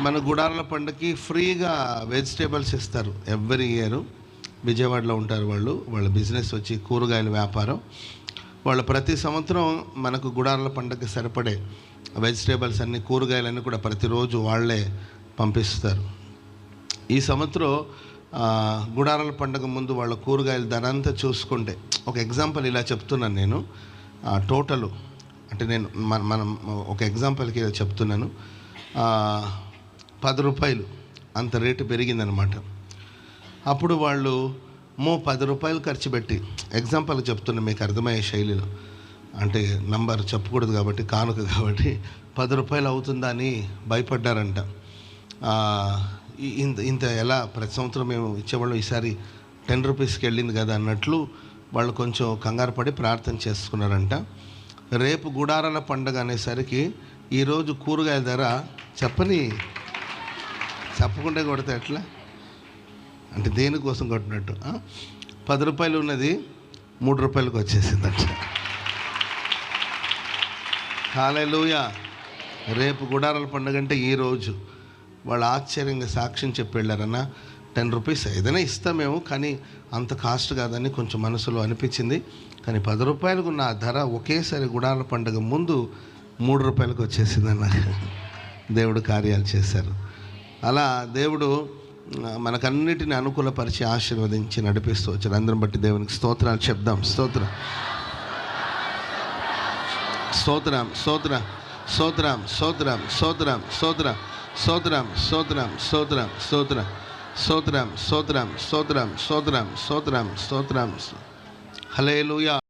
మన గుడారాల పండుగకి ఫ్రీగా వెజిటేబుల్స్ ఇస్తారు ఎవ్రీ ఇయర్. విజయవాడలో ఉంటారు వాళ్ళ బిజినెస్ వచ్చి కూరగాయల వ్యాపారం. వాళ్ళు ప్రతి సంవత్సరం మనకు గుడారాల పండుగకి సరిపడే వెజిటేబుల్స్ అన్ని కూరగాయలన్నీ కూడా ప్రతిరోజు వాళ్ళే పంపిస్తారు. ఈ సంవత్సరం గుడారాల పండుగ ముందు వాళ్ళ కూరగాయల ధర అంతా చూసుకుంటే, ఒక ఎగ్జాంపుల్ ఇలా చెప్తున్నాను నేను, టోటలు అంటే నేను మనం ఒక ఎగ్జాంపుల్కి చెప్తున్నాను. 10 రూపాయలు అంత రేటు పెరిగిందనమాట. అప్పుడు వాళ్ళు 10 రూపాయలు ఖర్చు పెట్టి, ఎగ్జాంపుల్ చెప్తున్నా మీకు అర్థమయ్యే శైలిలో, అంటే నంబర్ చెప్పకూడదు కాబట్టి, కానుక కాబట్టి 10 రూపాయలు అవుతుందా అని భయపడ్డారంట. ఇంత ఎలా ప్రతి సంవత్సరం మేము ఇచ్చేవాళ్ళం, ఈసారి 10 రూపీస్కి వెళ్ళింది కదా అన్నట్లు వాళ్ళు కొంచెం కంగారు పడి ప్రార్థన చేసుకున్నారంట. రేపు గుడారాల పండగ అనేసరికి ఈరోజు కూరగాయల ధర చెప్పకుండా కొడితే ఎట్లా, అంటే దేనికోసం కొట్టినట్టు 10 రూపాయలు ఉన్నది 3 రూపాయలకు వచ్చేసిందంట. హల్లెలూయా. రేపు గుడారాల పండుగ అంటే ఈరోజు వాళ్ళు ఆశ్చర్యంగా సాక్ష్యం చెప్పి వెళ్ళారన్న, 10 రూపీస్ ఏదైనా ఇస్తామేమో, కానీ అంత కాస్ట్ కాదని కొంచెం మనసులో అనిపించింది. కానీ 10 రూపాయలకు ఉన్న ధర ఒకేసారి గుడారాల పండుగ ముందు 3 రూపాయలకు వచ్చేసిందన్న. దేవుడు కార్యాలు చేశారు. అలా దేవుడు మనకన్నిటిని అనుకూలపరిచి ఆశీర్వదించి నడిపిస్తూ వచ్చారు. అందరం బట్టి దేవునికి స్తోత్రాలు చెప్దాం. స్తోత్రం స్తోత్రం స్తోత్రం స్తోత్రం స్తోత్రం స్తోత్రం స్తోత్రం స్తోత్రం స్తోత్రం స్తోత్రం స్తోత్రం స్తోత్రం స్తోత్రం స్తోత్రం స్తోత్రం స్తోత్రం స్తోత్రం. హల్లెలూయా.